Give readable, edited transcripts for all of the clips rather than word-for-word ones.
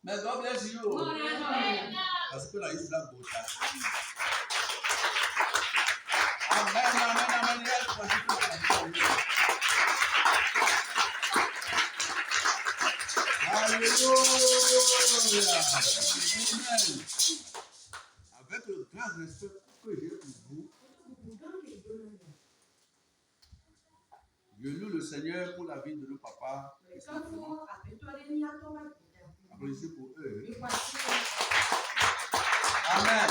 Mais God bless you. Parce que là, il est là pour ça. Amen, amen, amen. Yes, Alléluia. Amen. Avec le grand respect que j'ai pour vous, je loue le Seigneur pour la vie de nos papas. Applaudissez pour eux. Amen.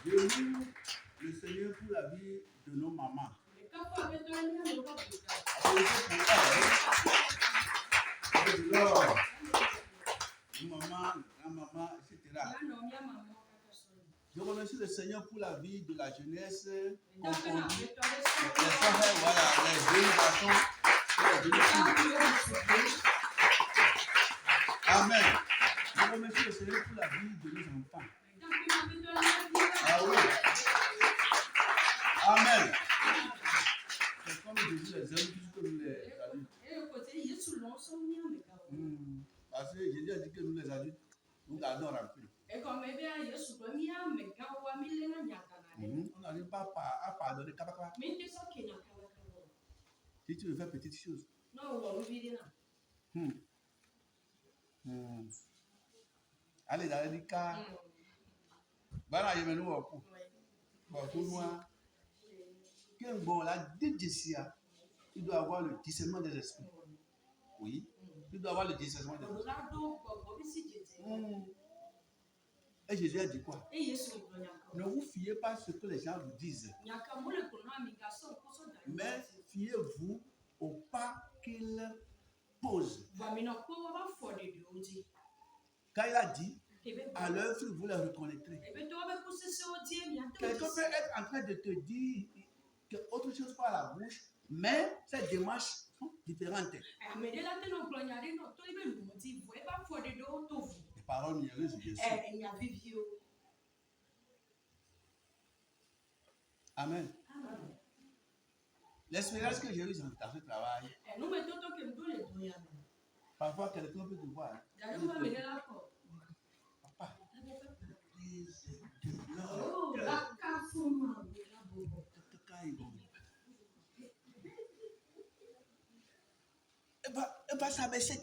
Je loue le Seigneur pour la vie de nos mamans. Applaudissez pour elles. Lord. Maman, grand-maman, etc. Je remercie le Seigneur pour la vie de la jeunesse confondue. Les frères, voilà, les jeunes garçons et les jeunes filles. Amen. Je remercie le Seigneur pour la vie de nos enfants. Ah oui. Amen. C'est comme Jésus les aime plus que nous les adultes. Parce que Jésus a dit que nous les adultes, nous gardons rancune. On n'arrive pas à pardonner. Si tu veux faire petite chose. Allez, dans les cas. Voilà, il y a nous au coup. Bon, pour moi, quel bon la dédicia, tu dois avoir le discernement des esprits. Oui, tu dois avoir le discernement des esprits. Et Jésus a dit quoi? Ne vous fiez pas à ce que les gens vous disent. Mais fiez-vous au pas qu'ils posent. Quand il a dit, à l'œuvre, vous les reconnaîtrez. Quelqu'un peut être en train de te dire autre chose par la bouche, mais ces démarches sont différentes. Les paroles niaiseuses, bien sûr. Amen. L'expérience que j'ai eue dans ce travail, parfois quelqu'un peut te voir. Papa, elle va s'abaisser.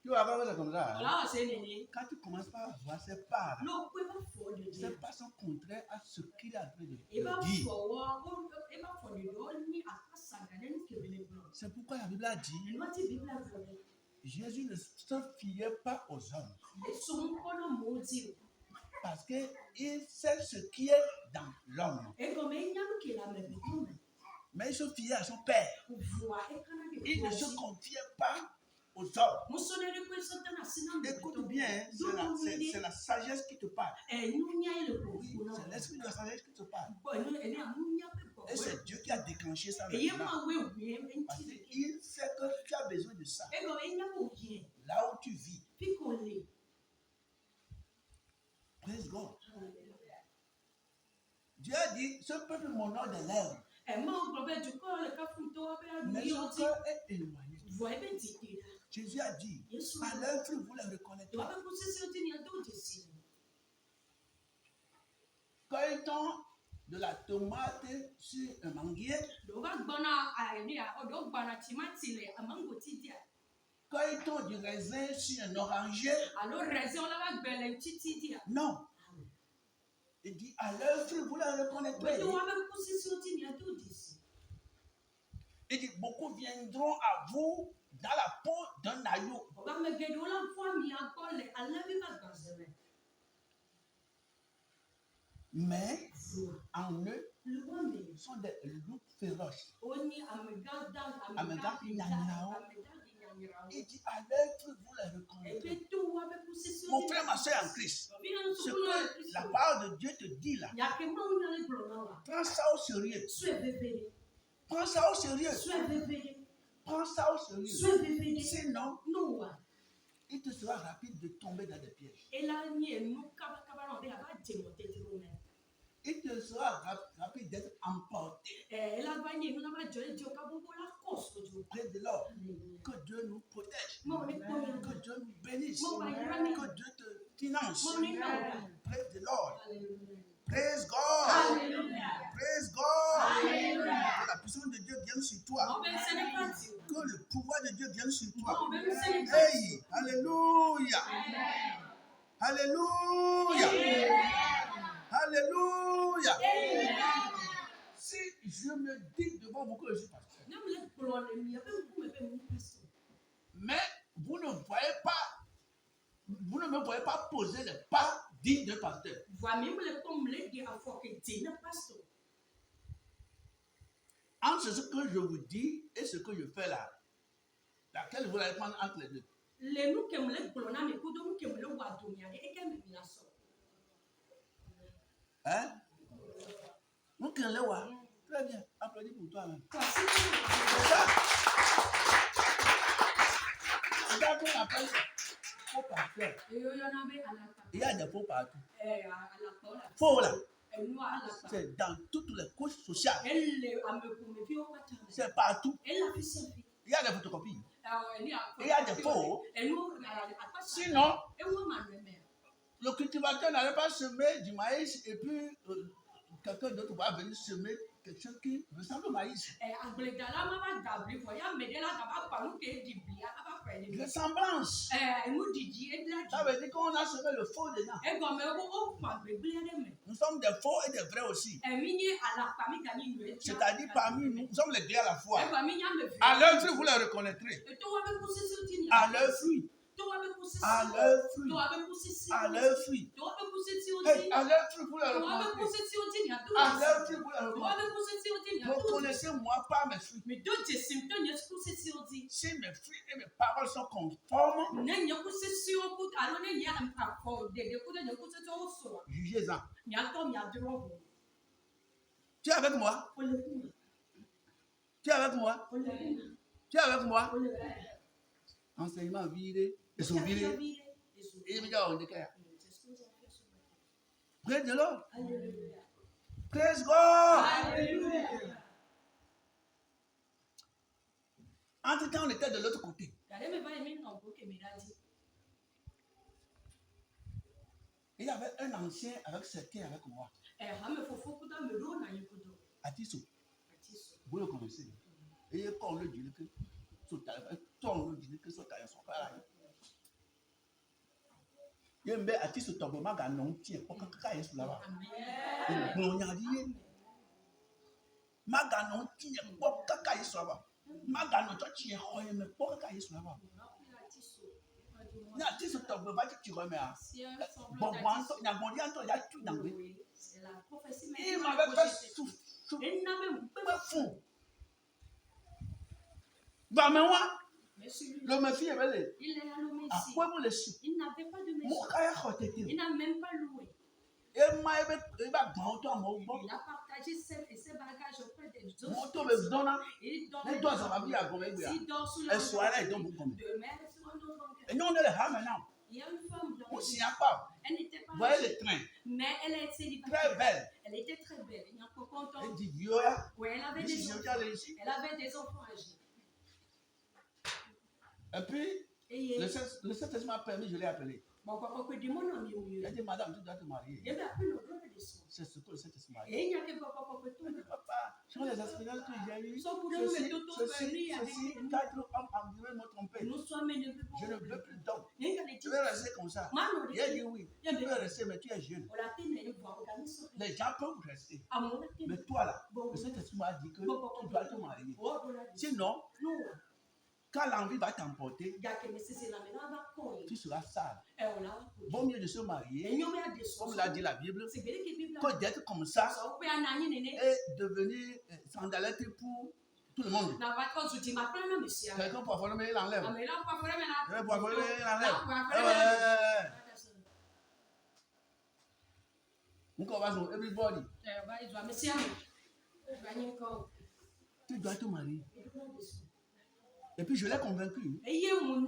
Tu vas voir ça comme ça. Quand tu commences par voir ces parts, ces parts sont contraires à ce qu'il a en train de dire. C'est pourquoi la Bible a dit, Jésus ne se fiait pas aux hommes. Parce qu'il sait ce qui est dans l'homme. Mais il se fiait à son Père. Il ne se confiait pas aux hommes. Écoute bien, c'est la sagesse qui te parle. Oui, c'est l'esprit de la sagesse qui te parle. Et c'est Dieu qui a déclenché ça maintenant. Parce qu'il sait que tu as besoin de ça. Là où tu vis. Praise God. Dieu a dit, ce peuple m'honore des lèvres. Mais son cœur est éloigné. Jésus a dit, à l'œuvre, vous les reconnaîtrez. Cueille-t-on de la tomate sur un manguier? Cueille-t-on du raisin sur un oranger? Non. Il dit, à l'œuvre, vous les reconnaîtrez. Il dit, beaucoup viendront à vous dans la peau d'un agneau. Mais en eux sont des loups féroces. Il dit, à l'œuvre, vous les reconnaîtrez. Mon frère, ma soeur en Christ, ce que la parole de Dieu te dit là, prends ça au sérieux. Prends ça au sérieux. Prends ça au sérieux. Sinon, il te sera rapide de tomber dans des pièges. il te sera rapide d'être emporté. Praise the Lord. Que Dieu nous protège. Que Dieu nous bénisse. Que Dieu te finance. Praise the Lord. Praise God. Praise God. Que la puissance de Dieu vienne sur toi. Que le pouvoir de Dieu vienne sur toi. Hey, alléluia. Alléluia. Alléluia. Si je me dis devant vous que je suis pasteur, mais vous ne me voyez pas poser les pas dignes d'un pasteur. Entre ce que je vous dis et ce que je fais là, laquelle vous allez prendre entre les deux? Hein? Très bien, applaudis pour toi-même. Regarde qu'on appelle faux pasteur. Il y a des faux partout. Faux là. C'est dans toutes les couches sociales. C'est partout. Il y a des photocopies. Il y a des faux. Sinon, le cultivateur n'allait pas semer du maïs et puis quelqu'un d'autre va venir semer quelque chose qui ressemble au maïs. Ressemblance. Ça veut dire qu'on a semé le faux dedans. Nous sommes des faux et des vrais aussi. C'est-à-dire parmi nous, nous sommes les deux à la fois. À leur fruit, vous les reconnaîtrez. À leur fruit. À leur fruit. À leur fruit. Hey, à leur fruit, vous les reconnaîtrez. À leur fruit, vous les reconnaîtrez. Reconnaissez-moi par mes fruits. Si mes fruits et mes paroles sont conformes, jugez-en. Tu es avec moi? Tu es avec moi? Tu es avec moi? Enseignement viré. Et son viré. Et me dit, on déclare. Praise the Lord. Praise God. Entre-temps, on était de l'autre côté. Il y avait un ancien avec certains avec moi. Atiso. Vous le connaissez. Et quand on le dit que Yembe Atiso Togo Maga non tient pour que Yesu là-bas. Maga non tient pour que Yesu là-bas. Maga non tient pour que Yesu là-bas. Atiso Togo va tu remets à bon wanto na bondianto ya tu d'anglais. Il m'avait fait souffler fou. Va me voir. Le monsieur avait les. Il n'avait pas de monsieur. Il n'a même pas loué. Il a partagé ses bagages auprès des autres. Il dort sur le et nous on est les rats maintenant. Il y a une femme blanche. Elle n'était pas. Vous voyez le train. Mais elle était célibataire. Très belle. Elle était très belle. Elle n'a pas content. Elle dit oui, elle avait des enfants. Elle avait des enfants âgés. Et puis, le Saint-Esprit m'a permis, je l'ai appelé. Il a dit, madame, tu dois te marier. C'est ce que le Saint-Esprit m'a dit. Il a dit, papa, sur les aspirations que j'ai eues, ceci, 4 hommes environ m'ont trompé. Je ne veux plus d'hommes. Tu veux rester comme ça. Il a dit oui. Tu peux rester, mais tu es jeune. Les gens peuvent rester. Mais toi là, le Saint-Esprit m'a dit que tu dois te marier. Sinon, quand l'envie va t'emporter, tu seras sale. Vaut mieux de se marier, comme l'a dit la Bible, que d'être comme ça et devenir sandalette pour tout le monde. Quelqu'un peut avoir mais il enlève. Everybody. Tu dois te marier. Et puis je l'ai convaincu. Il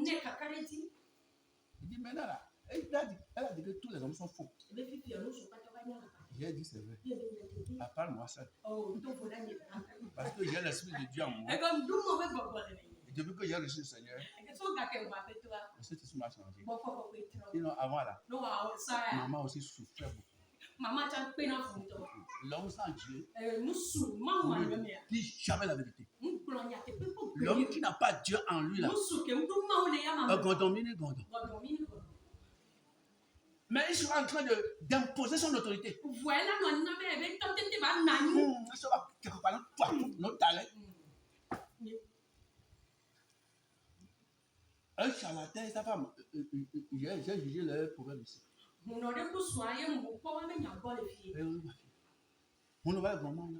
dit maintenant là, elle a dit que tous les hommes sont faux. J'ai dit c'est vrai. Parle-moi ça. Parce que j'ai l'esprit de Dieu en moi. Et depuis que j'ai reçu le Seigneur, cet esprit m'a changé. Sinon, avant là, maman aussi souffrait beaucoup. L'homme sans Dieu ne dit jamais la vérité. L'homme qui n'a pas Dieu en lui là, mais il sera en train d'imposer son autorité. Il sera quelque part dans notre talent. Un charlatan et sa femme, j'ai jugé leur problème ici. On ne va vraiment.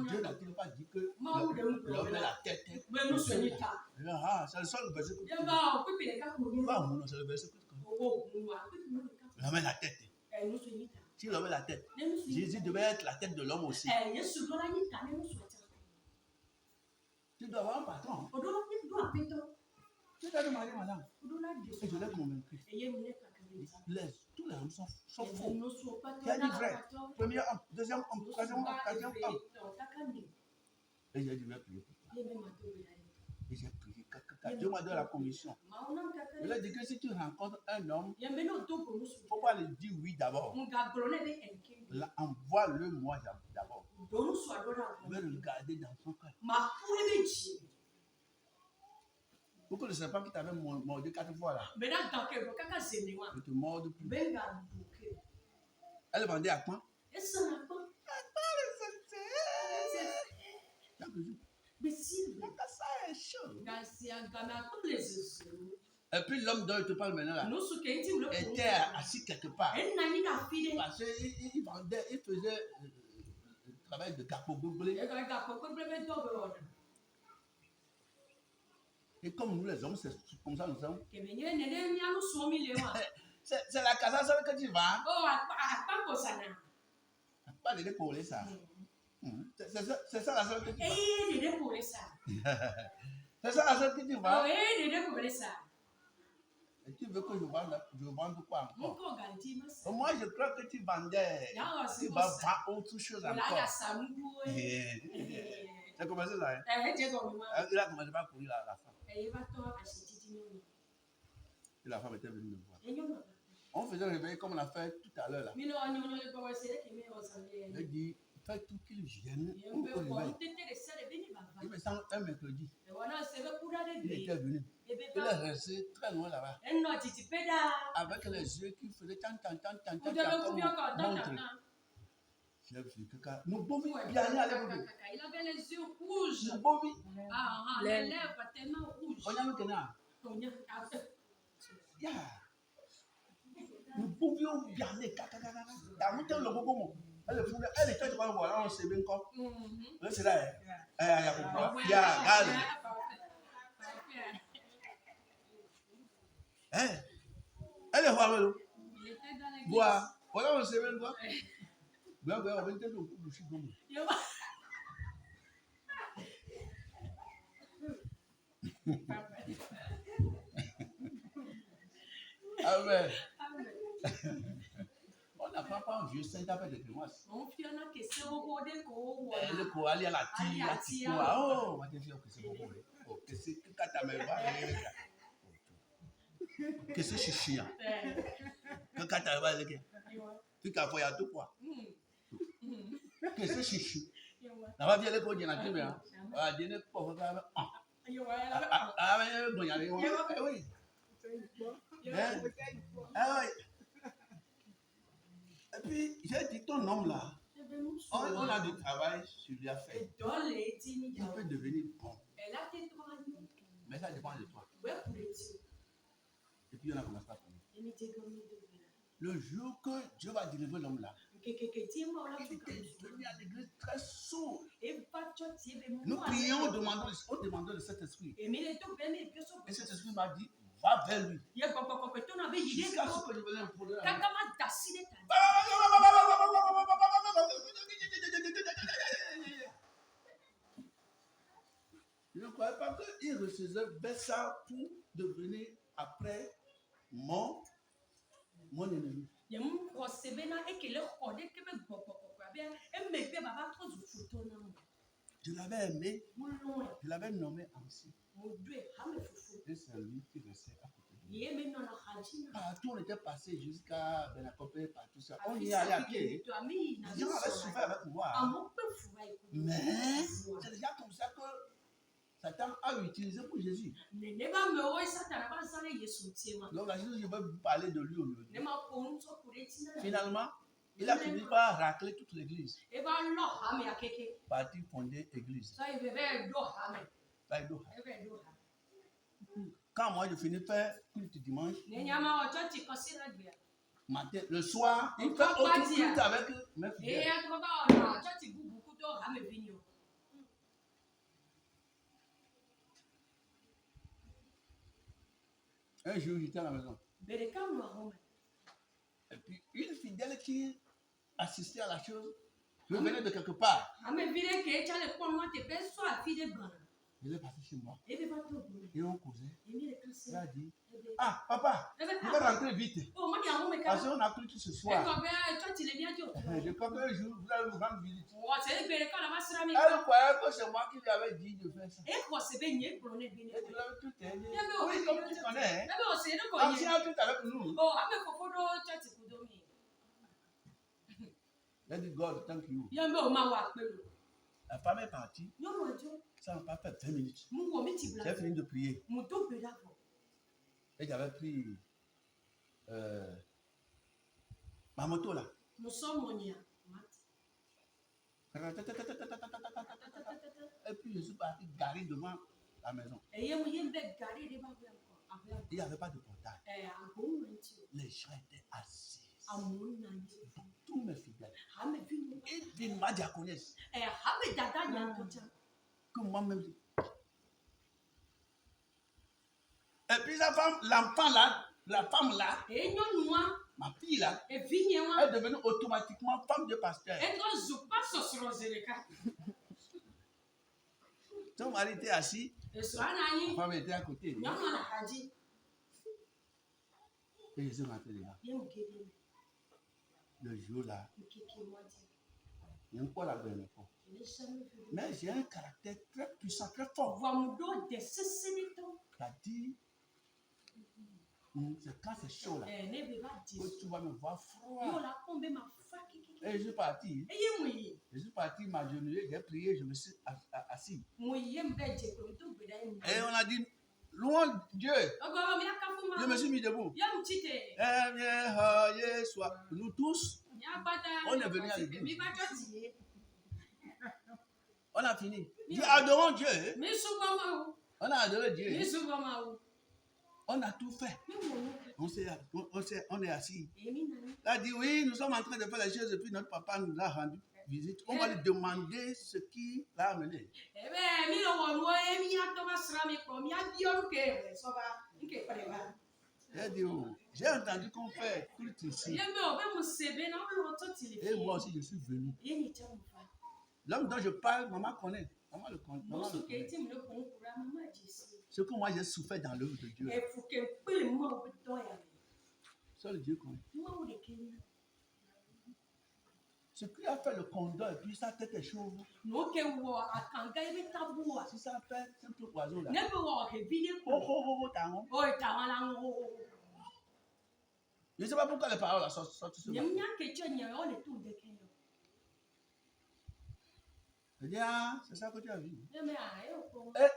Dieu n'a-t-il pas dit que l'homme est la tête? Ah, c'est le seul verset que tu connais. C'est le verset que tu connais. L'homme est la tête. Si l'homme est la tête, Jésus devait être la tête de l'homme aussi. Tu dois avoir un patron. Tu dois demander madame. Et je l'ai convaincu. Tous les hommes sont faux. Tu as dit vrai. Premier homme, deuxième homme, troisième homme, quatrième homme. Et j'ai dit, je vais prier pour toi. Et j'ai prié. Dieu m'a donné la commission. Il a dit que si tu rencontres un homme, il ne faut pas lui dire oui d'abord. Envoie-le moi d'abord. Je vais regarder dans son cœur. Pourquoi ne sais pas qui t'avait mordu 4 fois là? Je te mords plus. Elle vendait à quoi? Et puis l'homme dont je te parle maintenant là était assis quelque part. Parce qu'il vendait, il faisait le travail de gapo-goublé. Et comme nous les hommes, c'est comme ça nous sommes. C'est la casa seule que tu vas. Pas de dépôler ça. C'est ça la seule que tu vas. C'est ça la seule que tu vas. Et tu veux que je vende quoi encore? Moi, je crois que tu vendais. Tu vas vendre autre chose encore. Tu as commencé là. Hein? Il a commencé par courir la femme. Et la femme était venue me voir. On faisait réveiller comme on a fait tout à l'heure là. Il dit, fais tout qu'il vienne. Il me semble un mercredi. Il était venu. Il est resté très loin là-bas. Avec les yeux qui faisaient tant, montre. J'ai vu que nous pouvons bien aller à l'époque. Il avait les yeux rouges. Les lèvres tellement rouges. Nous pouvions bien aller. Elle était voir, on sait bien quoi. C'est là. Elle est voir. Voilà, on sait bien quoi. On va être au bout du Amen. On n'apprend pas un vieux saint avec des grimaces. Le coali à la tire. Oh, on va te dire que c'est beaucoup. Que c'est que ta mère va. Que c'est chichi. Que ta mère va. Tu as fait à tout quoi. Que c'est chichi. On va dire que tu as dit, mais on va dire que tu as dit. Et puis, j'ai dit, ton homme là, on a du travail sur lui à faire. Il peut devenir bon. Mais ça dépend de toi. Et puis, on a commencé à parler. Le jour que Dieu va délivrer l'homme là, il était venu à l'église très sourd. Nous prions, on demandait de cet esprit. Et cet esprit m'a dit, va vers lui. Jusqu'à ce que je venais me produire. Je ne croyais pas qu'il recevait ça pour devenir après mon ennemi. Je l'avais aimé, je l'avais nommé ainsi. Et c'est lui qui restait à côté de lui. Partout on était passé jusqu'à Benacopé, partout ça. On y allait à pied. Les gens avaient souffert avec moi. Mais c'est déjà comme ça que Satan a utilisé pour Jésus. Donc, je vais vous parler de lui aujourd'hui. Finalement, il a fini par racler toute l'église. Parti fonder l'église. Quand moi je finis faire culte dimanche, matin, le soir, il fait autre culte avec mes fidèles. Un jour, j'étais à la maison. Et puis, une fidèle qui assistait à la chose, revenait de quelque part. Il est parti chez moi. Et on causait. Il a dit, ah, papa, je vais rentrer vite. Parce qu'on a cru tout ce soir. Je crois qu'un jour, vous allez vous rendre visite. Elle croyait que c'est moi qui lui avais dit de faire ça. Et tu l'avais tout aidé. Oui, comme tu connais. Ancien a tout avec nous. Let it God, thank you. La femme est partie. Ça n'a pas fait 20 minutes. J'ai fini de prier. Et j'avais pris ma moto là. Et puis je suis parti garer devant la maison. Il n'y avait pas de portail. Les gens étaient assis. Tous mes fidèles. Et puis ma diaconesse. Que moi-même. Et puis la femme, l'enfant là, la femme là, ma fille là, est devenue automatiquement femme de pasteur. Son mari était assis, la femme était à côté. Et je suis rentré là. Le jour là, il y a encore la belle. Mais j'ai un caractère très puissant, très fort. C'est-à-dire, c'est quand c'est chaud là, que tu vas me voir froid. Et je suis parti. M'agenouiller, j'ai prié, je me suis assis. Et on a dit, louons Dieu. Je me suis mis debout. Nous tous, on est venus à l'église. On a fini. Adorons Dieu. On a adoré Dieu. On a tout fait. On est assis. Il a dit oui, nous sommes en train de faire les choses et puis notre papa nous a rendu visite. On va lui demander ce qui l'a amené. J'ai dit oh, j'ai entendu qu'on fait culte ici. Et moi aussi je suis venu. L'homme dont je parle, maman connaît. Maman le connaît. Ce que moi j'ai souffert dans l'œuvre de Dieu. Seul Dieu connaît. Ce qui a fait le condor et puis sa tête est chauve. Si ça fait simple oiseau là. Je ne sais pas pourquoi les paroles sortent sur ce matin. Il dit, ah, c'est ça que tu as vu. Et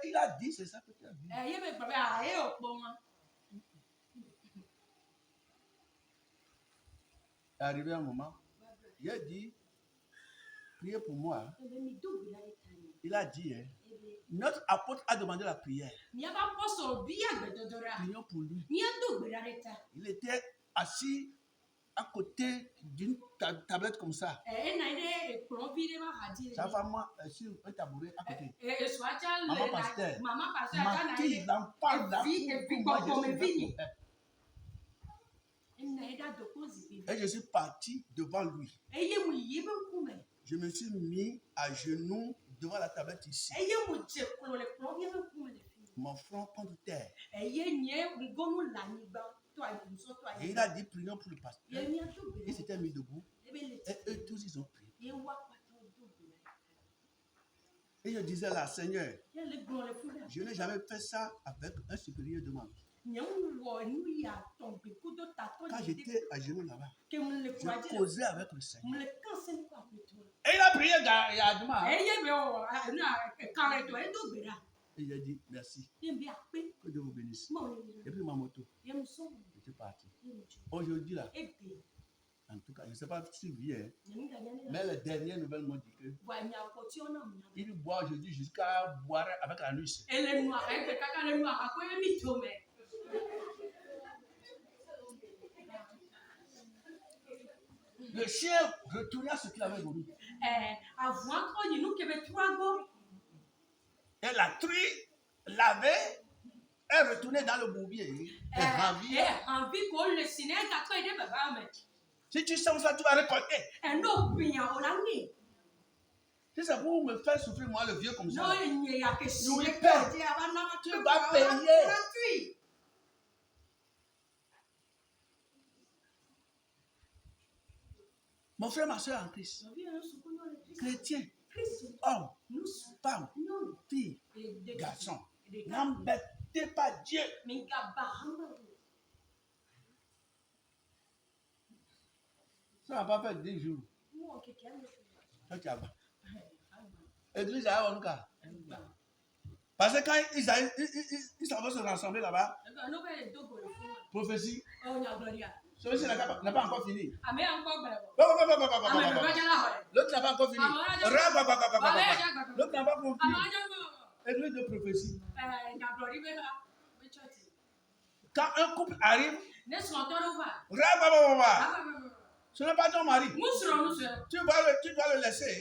il a dit, c'est ça que tu as vu. est arrivé un moment, il a dit, priez pour moi. Il a dit, notre apôtre a demandé la prière. Prions pour lui. Il était assis à côté d'une tablette comme ça. Sa femme sur un tabouret à côté. Maman pasteur. Ma fille, l'enfant là, moi je suis et je suis parti devant lui. Je me suis mis à genoux devant la tablette ici. Mon front contre terre. Et il a dit prions pour le pasteur. Il s'était mis debout. Et eux tous, ils ont prié. Et je disais là, Seigneur, je n'ai jamais fait ça avec un supérieur de ma vie. Quand j'étais à genoux là-bas, je causais avec le Seigneur. Et il a prié Yadma. Et il a dit merci. Que Dieu vous bénisse. Et puis ma moto. J'étais parti. Aujourd'hui là, en tout cas, je ne sais pas si vous voyez, mais les dernières nouvelles m'ont dit que il boit aujourd'hui jusqu'à boire avec la nuit. Le chien retourna ce qu'il avait voulu. Et la truie l'avait, elle retournait dans le bourbier. Et ravie. Si tu sens ça, tu vas récolter. Si c'est pour me faire souffrir, moi, le vieux comme ça, tu vas payer. Mon frère, ma soeur en Christ, chrétien, homme, femme, fille, garçon, n'embêtez pas Dieu. Ça n'a pas fait 10 jours. Église à Aonka. Parce que quand ils s'en vont se rassembler là-bas, prophétie, celui-ci n'a pas encore fini. L'autre n'a pas encore fini. L'autre n'a pas encore fini. Église de prophétie. Quand un couple arrive, ce n'est pas ton mari. Tu dois le laisser.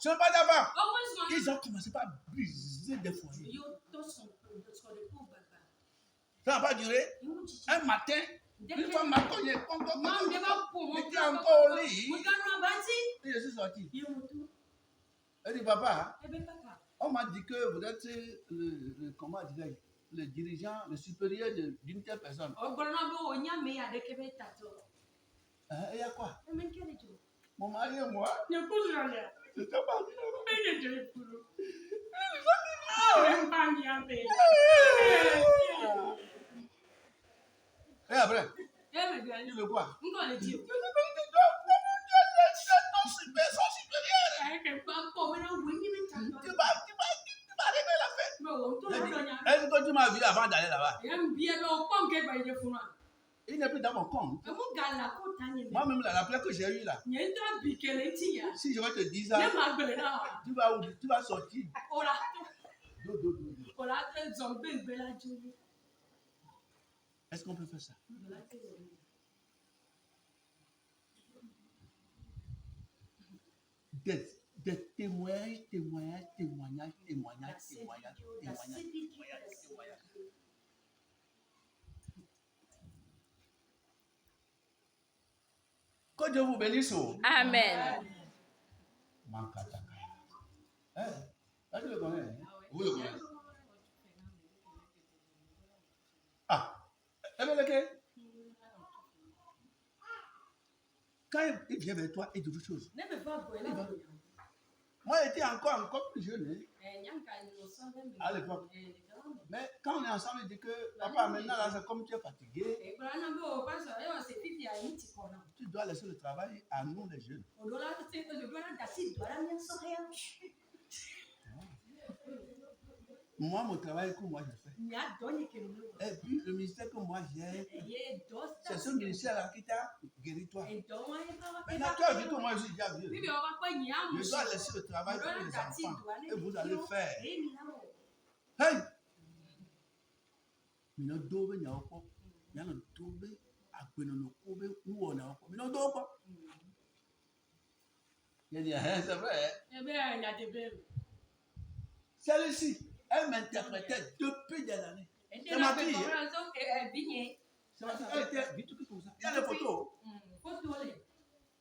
Ce n'est pas ta femme. Ils ont commencé par briser des foyers. Ça n'a pas duré. Un matin, une femme m'a cogné. J'étais encore au lit. Et je suis sorti. Elle dit, papa, on m'a dit que vous êtes le dirigeant, le supérieur d'une telle personne. Et il y a quoi? Mon mari et moi, c'était parti. Et après, il veut quoi? Est-ce que tu m'as vu avant d'aller là-bas? Il n'est plus dans mon compte. Moi-même, la plaie que j'ai eue là, si je vais te dire ça, tu vas sortir. Est-ce qu'on peut faire ça? Des témoignages. Que Dieu vous bénisse. Amen. Tu le connais? Vous le connaissez? Ah, quand il vient vers toi, il dit autre chose. Moi, j'étais encore plus jeune à l'époque. Mais quand on est ensemble, il dit que papa, maintenant, là, c'est comme tu es fatigué. Tu dois laisser le travail à nous, les jeunes. Moi, mon travail que moi je fais. Et puis, le ministère que moi j'ai, c'est ce ministère-là qui t'a guéri toi. Maintenant, toi, vu que moi je suis déjà vieux. Je dois laisser le travail pour les enfants. Et vous allez faire. Hey! Nous devons il dit, c'est vrai. Celle-ci, elle m'interprétait depuis des années. C'est ma fille. C'est ma fille. Elle était vite comme ça. Il y a des photos.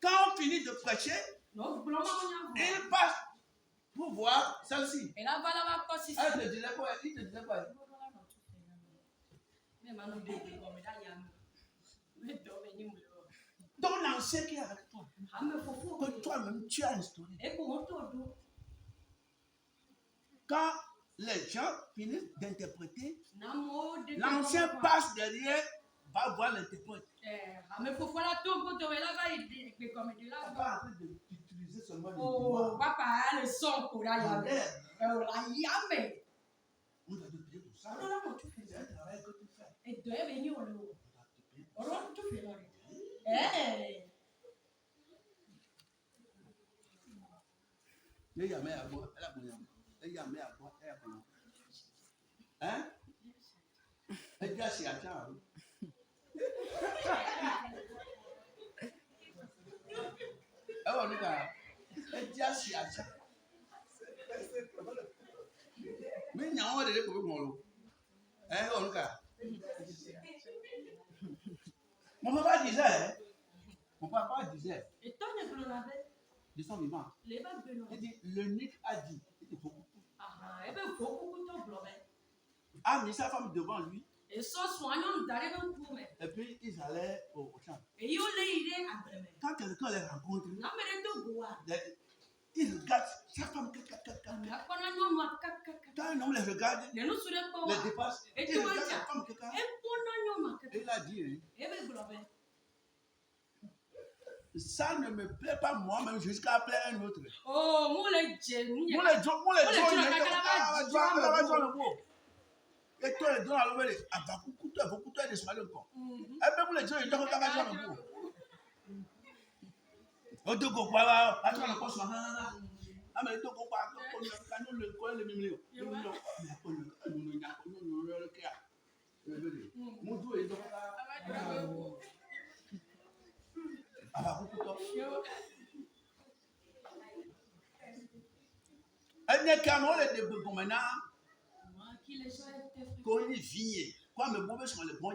Quand on finit de prêcher, il passe pour voir celle-ci. Elle te disait quoi? Il te disait quoi? Ton ancien qui est avec toi, que toi-même tu as instauré. Quand les gens finissent d'interpréter, l'ancien passe derrière, va voir l'interprète. On va utiliser seulement le son pour la on doit te payer pour ça. C'est un travail que tu fais. Hein? Mon papa disait, de son vivant, il dit, le Nick a dit, a mis sa femme devant lui, et puis ils allaient au champ. Quand quelqu'un les rencontre, ils regardent sa femme. Quand un homme les regarde, les dépasse, il regarde sa femme. Et il a dit, ça ne me plaît pas moi-même jusqu'à appeler un autre. Et toi, les gens, à l'ouest, à beaucoup de Somalie encore. Et même les gens, ils ont un peu. On te comprend pas, attends, on a pas ah, mais tu comprends pas, quand le coin le milieu. Mon Dieu, ils ont elle n'est qu'à moi, les débats maintenant. Qu'on y vit, quoi, mais mauvais sont les bons.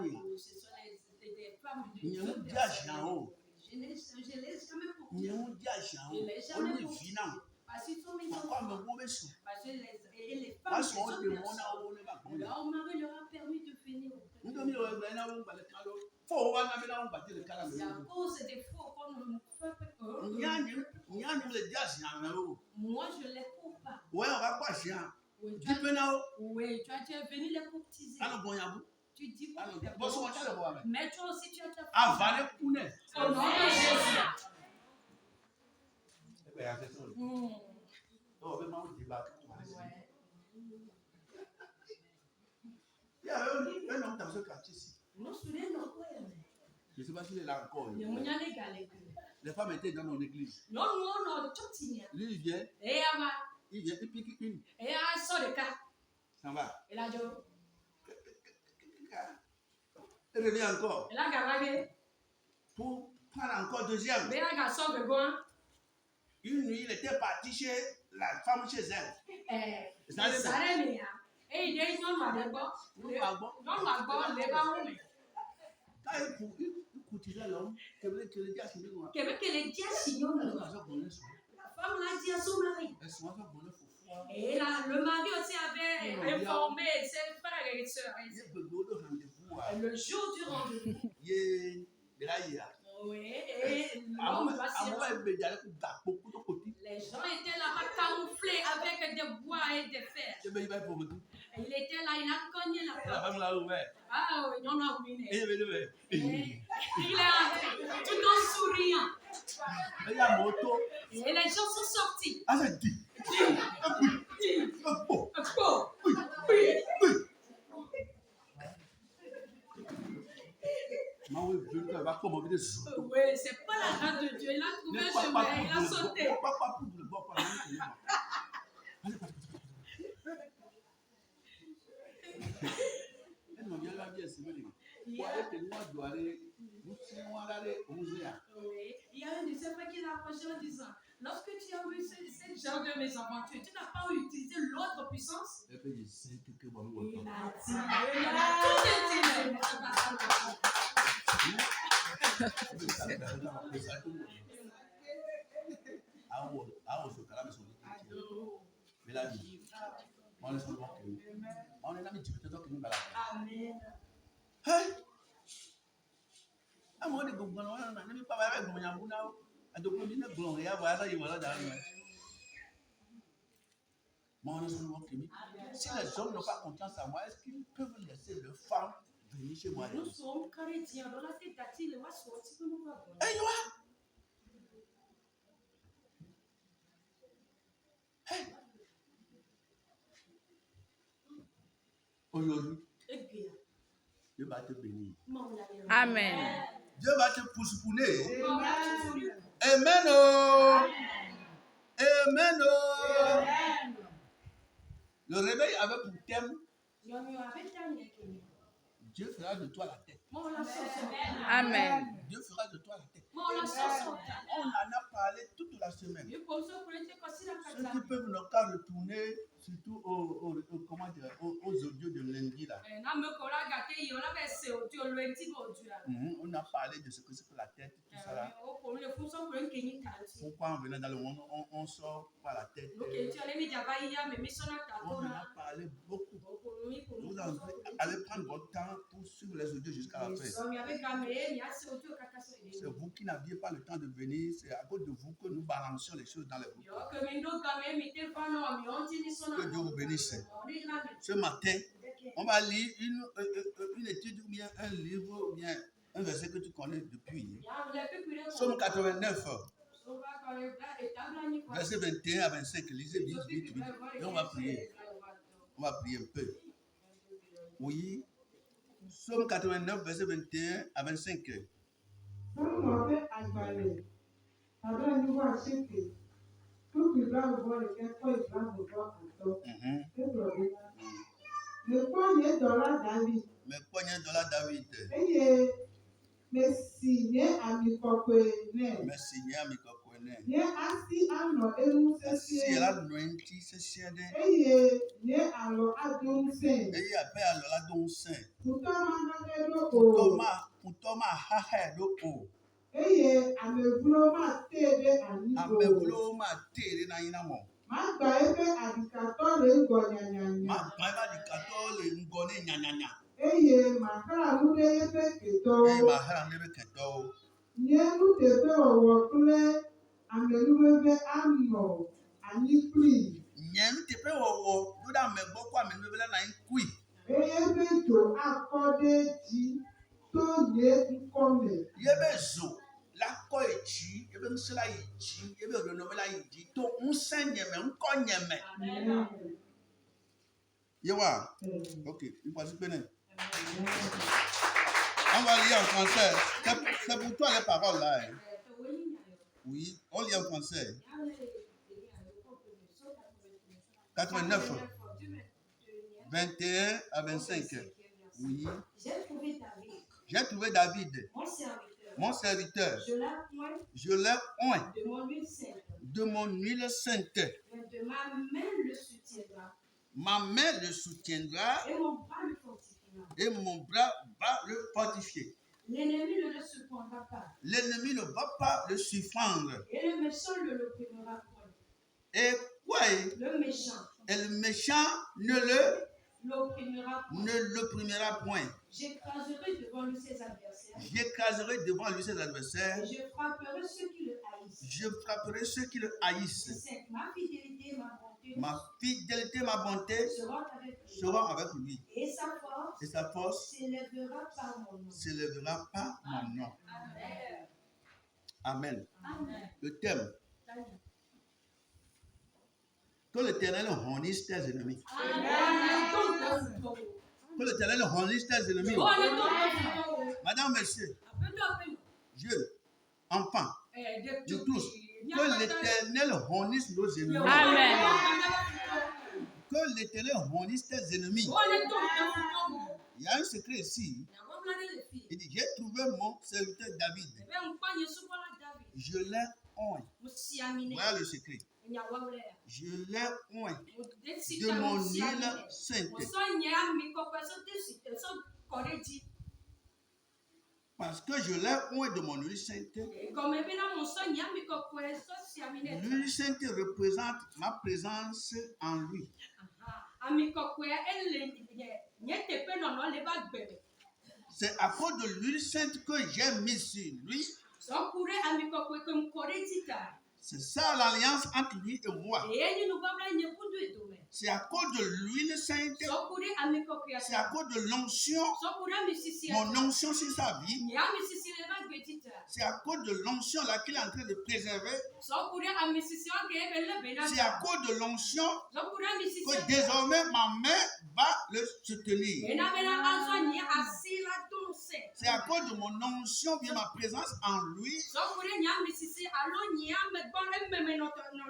Il y a un diage en haut. Il y a un diage en haut. On y vit non. Pourquoi me mauvais sont? Parce qu'on demande à on ne va pas. Leur mari leur a permis de venir. C'est à cause des faux qu'on ne fait pas. Moi, je ne les coupe pas. Ouais, on va pas chier. Oui, tu es venu les courtiser. Tu dis quoi? Mais toi aussi, tu as ta femme. Au nom de Jésus. Il y a un homme dans ce quartier-ci. Je ne sais pas s'il est là encore. Les femmes étaient dans mon église. Lui, il vient. Il pique une. Ça va. Il revient encore. Pour prendre encore deuxième. Une nuit, il était parti chez la femme chez elle. Quand il courtisait l'homme, la femme l'a dit à son mari. Et là, le mari aussi avait informé ses frères et sœurs. Le jour du rendez-vous. Oui, et les gens étaient là-bas camouflés avec des bois et des fers. Il était là, il a cogné la porte. Ah oui, non, oui. Il est entré, tout en souriant. Et les gens sont sortis. Oui, c'est pas la grâce de Dieu. Il a trouvé un chemin, il a sauté. Oui. Il y a un de ses frères qui l'a approché en disant, lorsque tu as vu ce genre de mésaventures, tu n'as pas utilisé l'autre puissance? Il a dit, Hein? À moi, les gouvernements, on n'a pas parlé de Gouvernement. À donc, on dit que Gouvernement, il y a voilà, il y a voilà dans le. Si les hommes n'ont pas confiance en moi, est-ce qu'ils peuvent laisser leurs femmes venir chez moi? Nous sommes chrétiens. Dans la tête d'Ati, les voix sont aussi que nous avons. Hey, hey. Aujourd'hui, Dieu va te bénir. Amen. Dieu va te poussouner. Amen. Oh. Amen. Oh. Le réveil avait pour thème, Dieu fera de toi la tête. Amen. Dieu fera de toi la tête. On en a parlé toute la semaine. Ceux qui peuvent ne pas retourner, surtout aux audios de lundi là. On a parlé de ce que c'est que la tête, tout ça là. Pourquoi on venait dans le monde, on sort par la tête. On en a parlé beaucoup. Vous allez prendre votre temps pour suivre les audios jusqu'à la fin. C'est vous qui n'aviez pas le temps de venir, c'est à cause de vous que nous balancions les choses dans les groupes. Que Dieu vous bénisse. Ce matin, on va lire une étude ou bien un livre ou bien un verset que tu connais depuis. Somme 89. Verset 21 à 25. Lisez vite, vite, vite. Et on va prier. On va prier un peu. Oui. Somme 89, verset 21 à 25. Me poignée $, David. Merci, nye ami kokwe ne. Merci, nye ami kokwe ne. Nye asi ano elu Asi sesien. la nointi sesien de. Eye, nye alo adon sen. Eye ape alo la don sen. Putoma nage do o. Putoma hahe do o. Eye, amevulo ma tebe anigo. Amevulo ma tebe na inamo. Magba ebe adikato le ngo nyanyanya. Magba ebe adikato le ngo ne nyanyanya. Eye, makara mude ebe keto. Eye, makara mude ebe keto. Nye nutebe owo kule amelubebe ano anikli. Nye nutebe owo duda megbo kwa amelubebe na inkui. Eye beto akode ji to ye nkome. Yebe zo la ko eji, yebe msela eji, yebe odonomela eji to unsenyeme, nkonyeme. Yewa. Ok, il faut se connaître. On va lire en français. C'est pour toi les paroles là. Hein? Oui, on lit en français. 89, 21 à 25. Oui. J'ai trouvé David, mon serviteur. Je l'ai oint de mon huile sainte. De ma main le soutiendra. Ma main le soutiendra. Et mon bras va le fortifier. L'ennemi ne le surprendra pas. L'ennemi ne va pas le surprendre. Et le méchant ne l'opprimera point. Et quoi? Le méchant. Et le méchant ne l'opprimera point. J'écraserai devant lui ses adversaires. J'écraserai devant lui ses adversaires. Et je frapperai ceux qui le haïssent. Je frapperai ceux qui le haïssent. Ma fidélité et ma bonté. Ma fidélité et ma bonté seront avec lui. Et sa force s'élèvera par mon nom. Amen. Amen. Le thème. Que l'Éternel honisse tes ennemis. Amen. Que l'Éternel honisse tes ennemis. Madame, monsieur, Dieu, enfant, de tous, que l'Éternel honisse nos ennemis. Amen. Que l'Éternel honisse tes ennemis. Il y a un secret ici. Il dit, j'ai trouvé mon serviteur David. Je l'ai oint. Voilà le secret. Je l'ai oint de mon huile sainte. Parce que je l'ai oint de mon huile sainte. L'huile sainte représente ma présence en lui. C'est à cause de l'huile sainte que j'ai mis sur lui. C'est ça l'alliance entre lui et moi. C'est à cause de l'huile sainte. C'est à cause de l'onction. Mon onction sur sa vie. C'est à cause de l'onction là qu'il est en train de préserver. C'est à cause de l'onction que désormais ma main va le soutenir. C'est à cause de mon onction, bien ma présence en lui,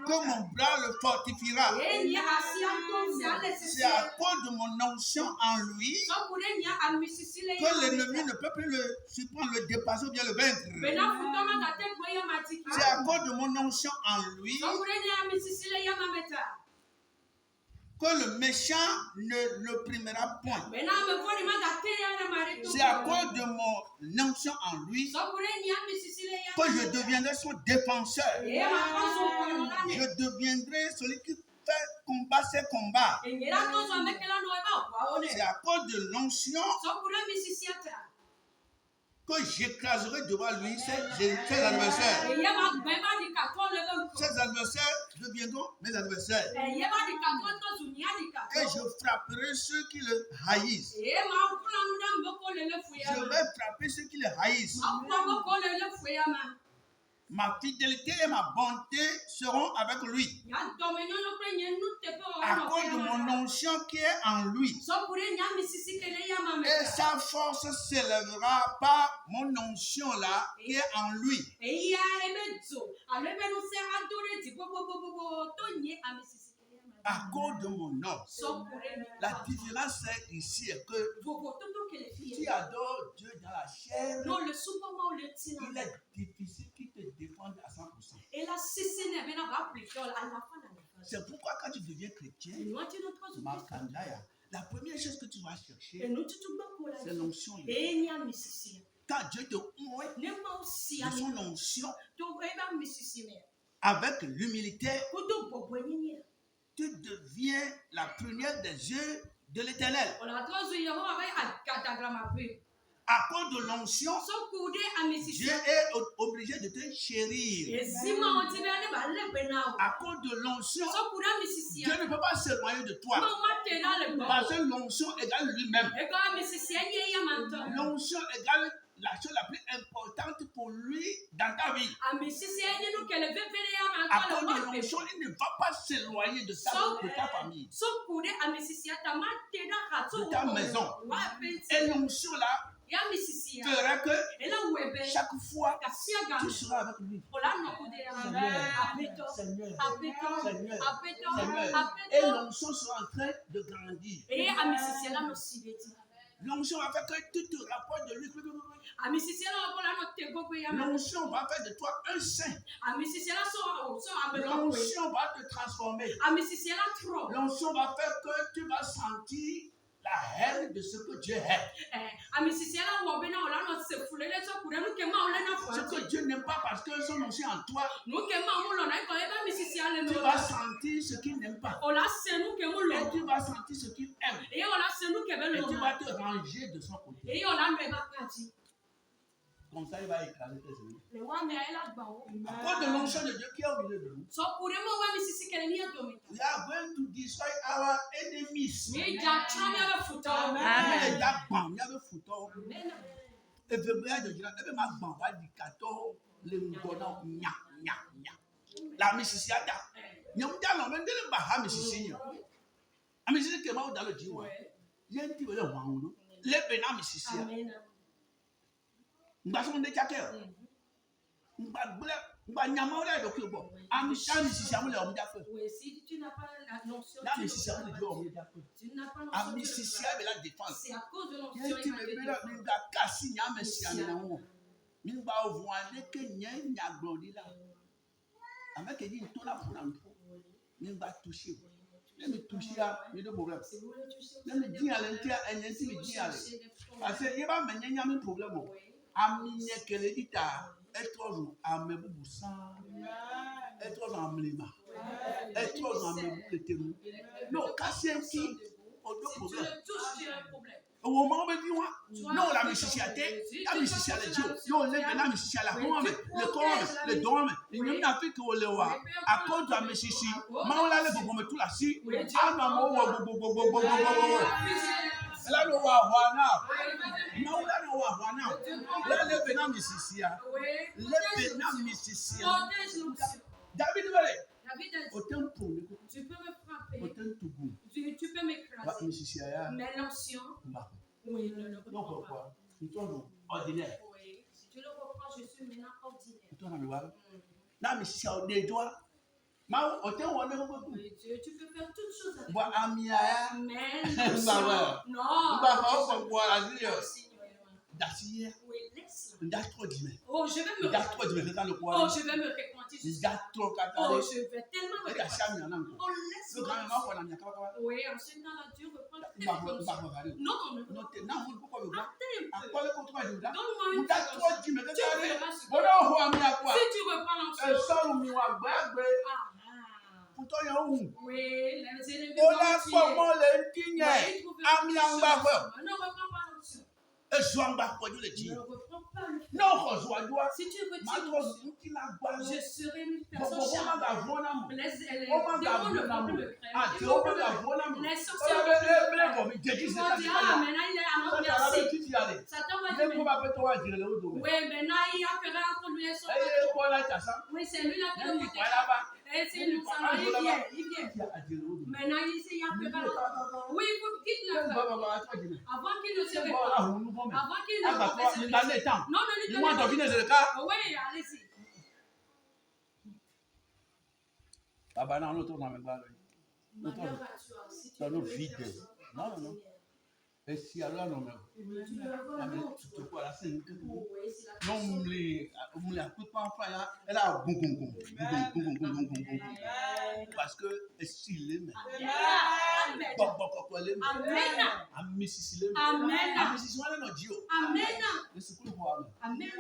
que mon bras le fortifiera. C'est à cause de mon onction en lui que l'ennemi ne peut plus le surprendre, le dépasser ou bien le vaincre. C'est à cause de mon onction en lui que le méchant ne l'opprimera point. C'est à cause de mon onction en lui que je deviendrai son défenseur. Je deviendrai celui qui fait combat ses combats. C'est à cause de l'onction que j'écraserai devant lui ses adversaires. Ces adversaires deviendront mes adversaires. Et je frapperai ceux qui le haïssent. Je vais frapper ceux qui le haïssent. Ma fidélité et ma bonté seront avec lui. À cause de mon onction qui est en lui. Et sa force s'élèvera par mon onction là qui est en lui. À cause de mon nom. La différence c'est ici est que tu adores Dieu dans la chair, il est difficile qu'il te défende à 100%. C'est pourquoi quand tu deviens chrétien, la première chose que tu vas chercher, c'est l'onction. Quand Dieu te ouvre de son onction, avec l'humilité, tu deviens la première des yeux de l'Éternel. À cause de l'onction, Dieu est obligé de te chérir. À cause de l'onction, Dieu ne peut pas s'éloigner de toi. Parce que l'onction égale lui-même. L'onction égale la chose la plus importante pour lui dans ta vie. À cause de l'onction, il ne va pas s'éloigner de ta famille, de ta maison. Et l'onction là fera que chaque fois tu seras avec lui. Seigneur. Et l'onction sera en train de grandir. L'onction va faire que tu te rapproches de lui. L'onction va faire de toi un saint. L'onction va te transformer. L'onction va faire que tu vas sentir la haine de ce que Dieu est. Ce que Dieu n'aime pas parce que son onction en toi, tu vas sentir ce qu'il n'aime pas. Et tu vas sentir ce qu'il aime. Et tu vas te ranger de son côté. Comme ça, il va écraser tes ennemis. À cause de l'onction de Dieu qui est au milieu de nous, we are going to destroy our enemies. La misisiata. Nyamdalo mendele baha misisinya. Amisisi kema udalo jiwa. Yenti wele wangu. Lebe na misisia. Mbaso nde chake. Mba nyama ole do kubo. Amishani misisia mule omjafe. Si tu n'as pas la notion, la misisia mule do omjafe. Tu n'as pas la notion. Amisisia be la défense. C'est à cause de l'onction. Yenti bebela minga kasi nyama sia na wo. Minga ovuande ke nyanya glodila. Avec qui dit tout la pour nous va toucher. Ne me toucher à de problème. Ne me dis à l'intérieur et ne me dis à parce que il va mener un problème. Amine que le dit à être toujours à me bousser. Être toujours à me lima. Être toujours à me boucler. Non, casser un petit au deux problèmes. Au moment où on dit non, la musique à terre, la musique à l'édio, non, la musique à la home, le dôme, il n'y a plus que le roi. À cause de la musique, maman l'a levé pour me tout la si, ah maman, là le roi Wana, non, là le roi Wana, là le bénin musique, le bénin musique. David, autant pour nous, tu peux me frapper, autant tout bon. tu peux m'écraser, mais l'ancien, oui, ne le reprends pas. Ordinaire. Oui, si tu le reprends, je suis maintenant ordinaire. Là, mais si c'est au doigts, oui, tu peux faire toutes choses avec moi. Mais oui, laisse-la. Oh, je vais me repentir. Oh, je vais tellement me repentir. Oh, laisse-moi. Oui, en ce temps-là, Dieu reprend tes conditions. Non, attends un peu. Donne-moi une seconde. Tu verras ce que si tu reprends l'ancien. Oui, les ennemis vont tirer. Ne reprends pas l'ancien. Ne reprends pas le feu. Si tu retires, je serai une personne charmante. Les démons ne vont plus me craindre. Les sorciers vont plus me craindre. Ils vont dire, ah, maintenant il est à notre merci. Satan va dire, oui, maintenant il a peur entre lui et son patron. Oui, c'est lui là qui le protège. Et c'est lui, il vient. Maintenant ici, il y a peur. Oui, il faut quitter la peur. Avant qu'il ne se répande. Avant qu'il ne confesse le péché. Non, ne lui donnez pas. Oui, allez-y. Ma mère va tuer aussi. Tu es vide. Non. Et si alors non, mais tu te vois là, c'est une non, elle a parce que s'il est Amen.